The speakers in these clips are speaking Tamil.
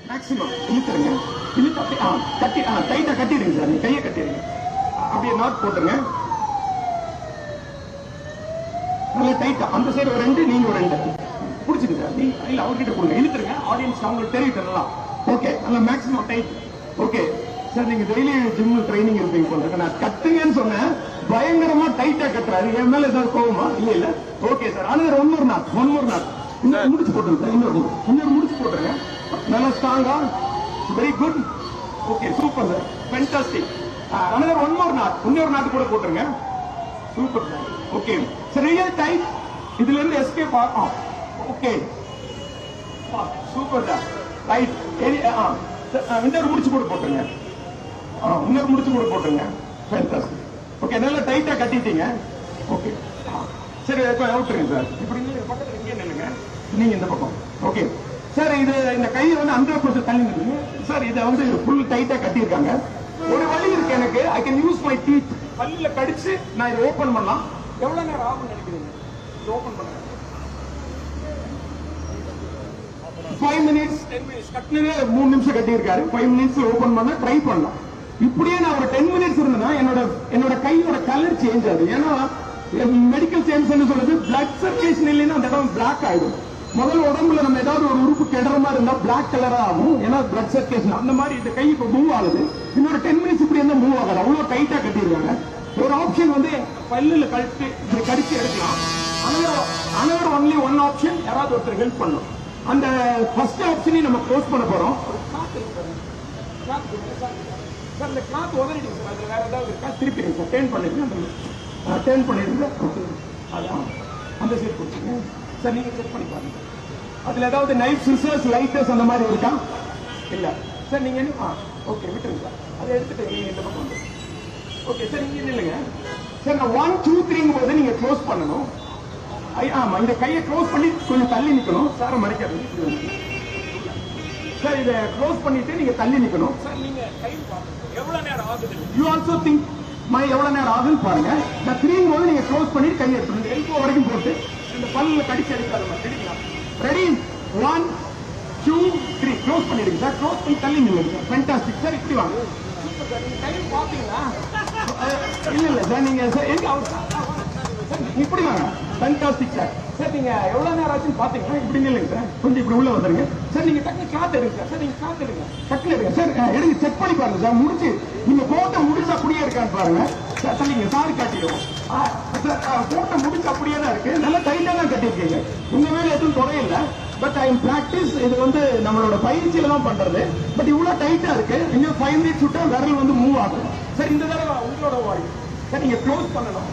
மேக்ஸிமம் இழுத்துருங்க. இழுத்து அப்படியே கட்டி டைட்டா கட்டிடுங்க சார். நீங்க கையை கட்டிடுங்க. அப்படியே நாட் போட்டுருங்க. நல்லா டைட்டா அந்த சைடு ஒரு ரெண்டு, நீங்க ஒரு ரெண்டு பிடிச்சிங்க சார். நீங்க இல்ல அவர்கிட்ட கொடுங்க. இழுத்துருங்க. ஆடியன்ஸ் அவங்களுக்கு தெரிவிட்டு நல்லா. ஓகே, நல்லா மேக்ஸிமம் டைட். ஓகே சார், நீங்க டெய்லி ஜிம் ட்ரைனிங் இருப்பீங்க போல. நான் கட்டுங்கன்னு சொன்னேன், பயங்கரமா டைட்டா கட்டுறாரு. என் மேல ஏதாவது கோவமா? இல்ல இல்ல. ஓகே சார், ஆனா ஒன் மோர் நாட் இன்னொரு முடிச்சு போட்டுருங்க சார். இன்னொரு முடிச்சு போட்டுருங்க. நல்லா ஸ்ட்ராங்கா. Very good. Okay, super sir, fantastic. Another one more knot, இன்னொரு நாட் கூட போட்டுருங்க. சூப்பர் சார். Okay sir, real tight. இதுல இருந்து எஸ்கேப் ஆகும். Okay super sir. ரைட். இன்னொரு முடிச்சு கூட போட்டுருங்க. இன்னொரு முடிச்சு கூட போட்டுருங்க. ஃபேண்டாஸ்டிக். ஓகே, நல்லா டைட்டா கட்டிட்டீங்க. ஓகே சரி, அவுட்டுருங்க சார். இப்படி பக்கத்துல இங்கே நில்லுங்க. நீங்க இந்த பக்கம். ஓகே சார், இது இந்த கையை வந்து 100% தள்ளி நில்லுங்க சார். இதை வந்து ஃபுல் டைட்டா கட்டியிருக்காங்க. ஒரு வழி இருக்கு எனக்கு. I can use my teeth. பல்லுல கடிச்சு நான் இதை ஓபன் பண்ணலாம். எவ்வளவு நேரம் ஆகும்னு நினைக்கிறீங்க இது ஓபன் பண்ண? 5 minutes 10 minutes. கட்டினே 3 நிமிஷம் கட்டியிருக்காரு. 5 minutes ஓபன் பண்ண ட்ரை பண்ணலாம். இப்படியே நான் ஒரு 10 minutes இருந்தேன்னா என்னோட கையோட கலர் சேஞ்ச் ஆகுது. ஏன்னா மெடிக்கல் சயின்ஸ் என்ன சொல்றது, பிளட் சர்க்குலேஷன் இல்லைன்னா அந்த இடம் பிளாக் ஆயிடும். முதல்ல உடம்புல நம்ம ஏதாவது ஒரு உறுப்பு கெடுற மாதிரி இருந்தா பிளாக் கலரா ஆகும். ஏன்னா பிளட் சர்க்குலேஷன் அந்த மாதிரி இந்த கை இப்ப மூவ் ஆகுது. இன்னொரு 10 minutes இப்படி இருந்தா மூவ் ஆகாது. அவ்வளவு டைட்டா கட்டிருக்காங்க. ஒரு ஆப்ஷன் வந்து பல்லுல கழிச்சு இப்படி கடிச்சு எடுக்கலாம். அனதர் ஒன்லி ஒன் ஆப்ஷன், யாராவது ஒருத்தர் ஹெல்ப் பண்ணும். அந்த ஃபர்ஸ்ட் ஆப்ஷனை நம்ம க்ளோஸ் பண்ண போறோம். சார், இந்த கிளாத் உதறிடுங்க சார். அதுல வேற ஏதாவது இருக்கா? திருப்பிடுங்க சார். டேர்ன் பண்ணிடுங்க. டேர்ன் பண்ணிடுங்க. அதான் அந்த சைடு கொடுத்துங்க சார். நீங்க செக் பண்ணி பாருங்க. அதுல ஏதாவது நைஃப், சிசர்ஸ், லைட்டர்ஸ் அந்த மாதிரி இருக்கா? இல்ல சார். நீங்க ஓகே விட்டுருங்க சார். அதை எடுத்துட்டு நீங்க இந்த பக்கம் வந்து. ஓகே சார், நீங்க இல்லைங்க சார். நான் 1 2 3 போது நீங்க க்ளோஸ் பண்ணணும். ஆமா, இந்த கையை க்ளோஸ் பண்ணி கொஞ்சம் தள்ளி நிக்கணும் சார். மறைக்காது சார். இதை க்ளோஸ் பண்ணிட்டு நீங்க தள்ளி நிக்கணும் சார். நீங்க டைம் பாருங்க எவ்வளவு நேரம் ஆகுது. யூ ஆல்சோ திங்க் எவ்வளவு நேரம் ஆகுதுன்னு பாருங்க. நான் 3 போது நீங்க க்ளோஸ் பண்ணி கையை எடுத்துருங்க. எல்போ வரைக்கும் போட்டு இந்த பல்லுல கடிச்சு எடுக்காத மாதிரி எடுக்கலாம். ரெடி? 1 2 3 க்ளோஸ் பண்ணிடுங்க சார். க்ளோஸ் பண்ணி தள்ளி நில்லுங்க சார். Fantastic sir. இப்படி வாங்க. Super sir. நீங்க டைம் பாத்தீங்களா? இல்ல சார், நீங்க சார் எங்க இப்படி வாங்க. Fantastic sir. சார், நீங்க எவ்வளவு நேரம் ஆச்சுன்னு பாத்தீங்கன்னா இப்படி நில்லுங்க சார். கொஞ்சம் இப்படி உள்ள வந்துருங்க சார். நீங்க டக்குனு கிளாத் எடுங்க சார். சார், நீங்க கிளாத் எடுங்க. டக்குனு எடுங்க சார். எடுங்க, செக் பண்ணி பாருங்க சார். முடிச்சு நீங்க போட்ட முடிச்சு அப்படியே இருக்கான்னு பாருங்க சார். சார், நீங்க சாரி காட்டிடுவோம் சார். போட்ட முடிச்சு அப்படியே தான் இருக்கு. நல்லா டைட்டா தான் கட்டிருக்கீங்க. உங்க மேல எதுவும் குறையில்லை. But I am practice. இது வந்து நம்மளோட பயிற்சியில தான் பண்றது. பட் இவ்வளவு டைட்டா இருக்கு. இன்னும் 5 minutes விட்டா விரல் வந்து மூவ் ஆகும் சார். இந்த தடவை உங்களோட வாய்ஸ் சார். நீங்க க்ளோஸ் பண்ணணும்.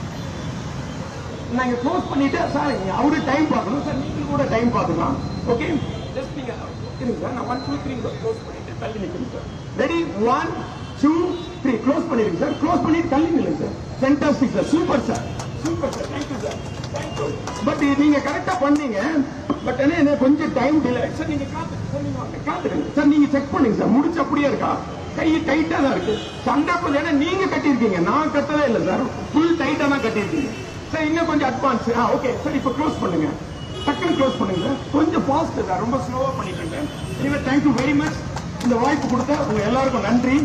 நாங்க க்ளோஸ் பண்ணிட்டு சார் அவரு டைம் பார்க்கணும் சார். நீங்க கூட டைம் பார்த்துக்கலாம். ஓகே, ஜஸ்ட் நீங்க இருங்க சார். நான் 1 2 3 க்ளோஸ் பண்ணிட்டு தள்ளி நிக்கிறேன் சார். ரெடி? 1 2 3 க்ளோஸ் பண்ணிடுங்க சார். க்ளோஸ் பண்ணிட்டு தள்ளி நில்லுங்க sir. Fantastic sir. Super sir. Super sir. Thank you sir. Thank you. But நீங்க கரெக்டா பண்ணீங்க. பட் என்ன கொஞ்சம் டைம் டிலே சார். நீங்க காத்துடுங்க சார். நீங்க செக் பண்ணுங்க சார். முடிச்சு அப்படியே இருக்கா? கை டைட்டா தான் இருக்கு. சண்டை ஏன்னா நீங்க கட்டியிருக்கீங்க, நான் கட்டவே இல்லை சார். ஃபுல் டைட்டா தான் கட்டியிருக்கீங்க சார். இன்னும் கொஞ்சம் அட்வான்ஸ். Okay sir. இப்போ க்ளோஸ் பண்ணுங்க. டக்குனு க்ளோஸ் பண்ணுங்க. கொஞ்சம் ஃபாஸ்ட் சார். ரொம்ப ஸ்லோவா பண்ணிட்டு. நீங்க தேங்க்யூ வெரி மச். இந்த வாய்ப்பு கொடுத்த உங்க எல்லாருக்கும் நன்றி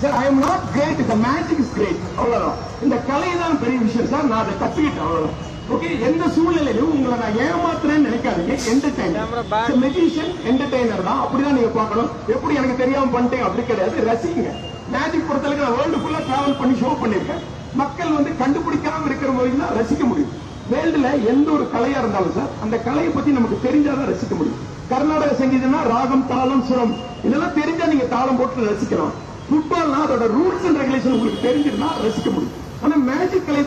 சார். I am not great, the magic is great. அவ்வளவுதான். இந்த கலை தான் பெரிய விஷயம் சார். நான் அதை கத்துக்கிட்டேன். அவ்வளவுதான். ஓகே, எந்த சூழ்நிலையிலும் உங்களை நான் ஏமாத்துறேன்னு நினைக்காதீங்க. என்டர்டைனர் மெஜிஷியன், என்டர்டைனர் தான். அப்படிதான் நீங்க பார்க்கணும். எப்படி எனக்கு தெரியாம பண்ணிட்டேன் அப்படி கிடையாது. ரசிங்க. மேஜிக் பொறுத்தளவுக்கு நான் வேர்ல்டு ஃபுல்லா டிராவல் பண்ணி ஷோ பண்ணிருக்கேன். மக்கள் வந்து கண்டுபிடிக்காம இருக்கிற போது தான் ரசிக்க முடியும். வேர்ல்டுல எந்த ஒரு கலையா இருந்தாலும் சார், அந்த கலையை பத்தி நமக்கு தெரிஞ்சாதான் ரசிக்க முடியும். கர்நாடக சங்கீதம்னா ராகம், தாளம், சுரம் இதெல்லாம் தெரிஞ்சா நீங்க தாளம் போட்டு ரசிக்கலாம். ஃபுட்பால்னா அதோட ரூல்ஸ் அண்ட் ரெகுலேஷன் உங்களுக்கு தெரிஞ்சிருந்தா ரசிக்க முடியும். ஆனா மேஜிக் கலை